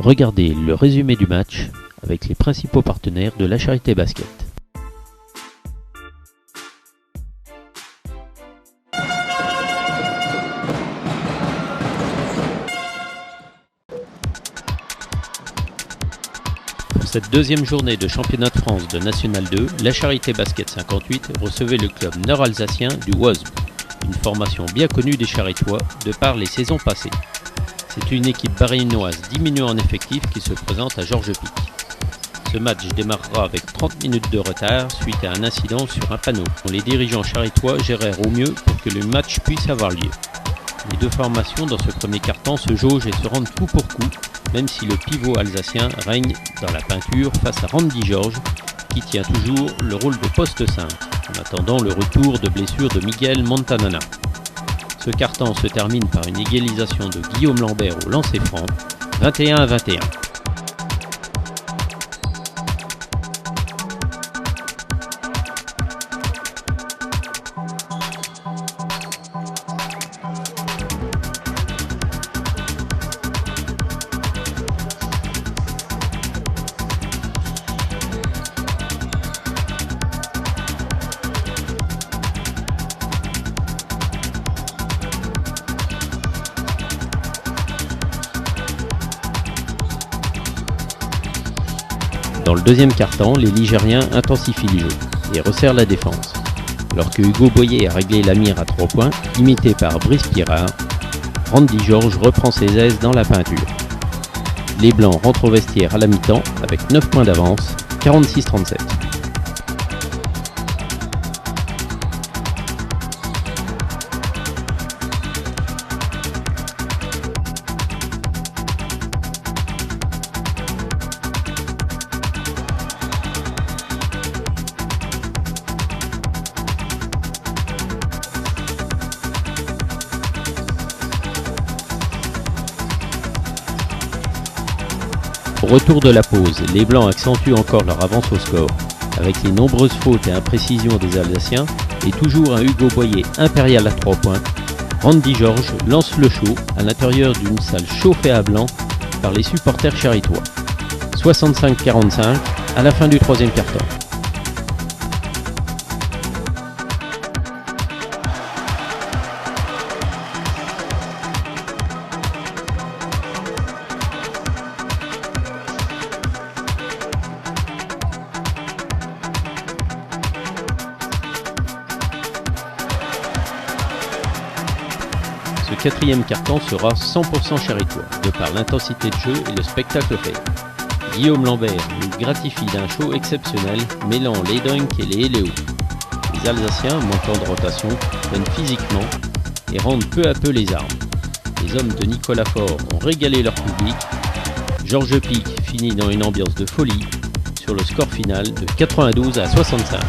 Regardez le résumé du match avec les principaux partenaires de la Charité Basket. Pour cette deuxième journée de championnat de France de National 2, la Charité Basket 58 recevait le club nord-alsacien du WASP, une formation bien connue des Charitois de par les saisons passées. C'est une équipe barinoise diminuée en effectif qui se présente à Georges-Pic. Ce match démarrera avec 30 minutes de retard suite à un incident sur un panneau, dont les dirigeants charitois gérèrent au mieux pour que le match puisse avoir lieu. Les deux formations dans ce premier quart-temps se jaugent et se rendent coup pour coup, même si le pivot alsacien règne dans la peinture face à Randy Georges, qui tient toujours le rôle de poste 5, en attendant le retour de blessure de Miguel Montanana. Ce quart-temps se termine par une égalisation de Guillaume Lambert au lancer franc, 21-21. Dans le deuxième quart-temps, les Ligériens intensifient le jeu et resserrent la défense. Alors que Hugo Boyer a réglé la mire à 3 points, imité par Brice Pirard, Randy Georges reprend ses aises dans la peinture. Les Blancs rentrent au vestiaire à la mi-temps avec 9 points d'avance, 46-37. Au retour de la pause, les Blancs accentuent encore leur avance au score, avec les nombreuses fautes et imprécisions des Alsaciens et toujours un Hugo Boyer impérial à 3 points. Randy Georges lance le show à l'intérieur d'une salle chauffée à blanc par les supporters charitois. 65-45 à la fin du troisième quart-temps. Ce quatrième quart-temps sera 100% charitois, de par l'intensité de jeu et le spectacle offert. Guillaume Lambert nous gratifie d'un show exceptionnel, mêlant les dunks et les héléos. Les Alsaciens, manquant de rotation, viennent physiquement et rendent peu à peu les armes. Les hommes de Nicolas Faure ont régalé leur public. Georges-Pic finit dans une ambiance de folie sur le score final de 92-65.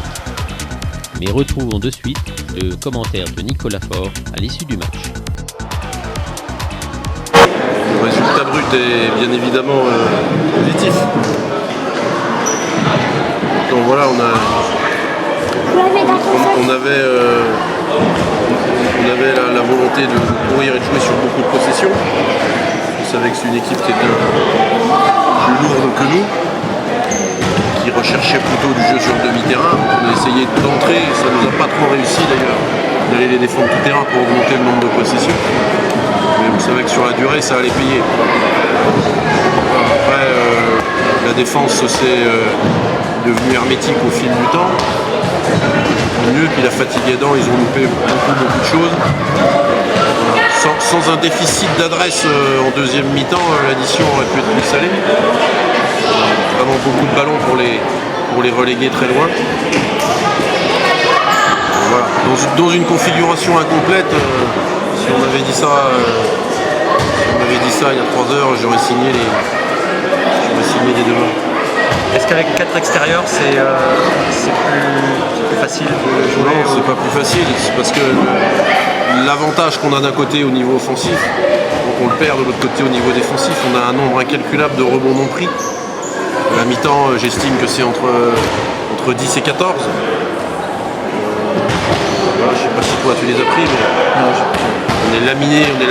Mais retrouvons de suite le commentaire de Nicolas Faure à l'issue du match. Le résultat brut est bien évidemment positif. Donc voilà, on avait la volonté de courir et de jouer sur beaucoup de possessions. Je savais que c'est une équipe qui était plus lourde que nous, qui recherchait plutôt du jeu sur le demi-terrain. On a essayé d'entrer, ça ne nous a pas trop réussi d'ailleurs, d'aller les défendre tout terrain pour augmenter le nombre de possessions. Mais vous savez que sur la durée, ça allait payer. Après, la défense s'est devenue hermétique au fil du temps. Tant mieux, puis la fatigue aidant, ils ont loupé beaucoup de choses. Sans un déficit d'adresse en deuxième mi-temps, l'addition aurait pu être plus salée. Vraiment beaucoup de ballons pour les reléguer très loin. Voilà. Dans une configuration incomplète, si on m'avait dit ça il y a 3 heures, j'aurais signé les deux mains. Est-ce qu'avec 4 extérieurs, c'est plus facile de jouer? Non, c'est pas plus facile, c'est parce que l'avantage qu'on a d'un côté au niveau offensif, donc on le perd de l'autre côté au niveau défensif, on a un nombre incalculable de rebonds non pris. À la mi-temps, j'estime que c'est entre 10 et 14. Voilà, je sais pas si toi tu les as pris, mais on est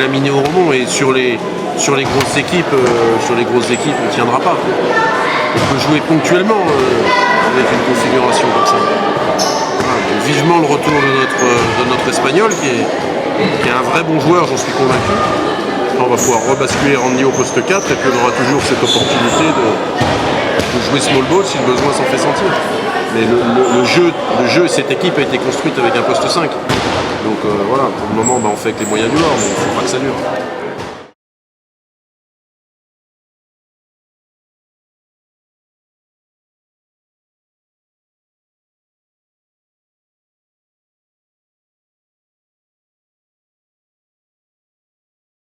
laminé au rebond, et sur les sur les grosses équipes, on ne tiendra pas. On peut jouer ponctuellement avec une configuration comme ça. Voilà, donc vivement le retour de notre Espagnol qui est un vrai bon joueur, j'en suis convaincu. On va pouvoir rebasculer Randy au poste 4 et puis on aura toujours cette opportunité de jouer small ball si le besoin s'en fait sentir. Mais le jeu, cette équipe a été construite avec un poste 5. Donc voilà, pour le moment on fait avec les moyens du bord, mais il ne faut pas que ça dure.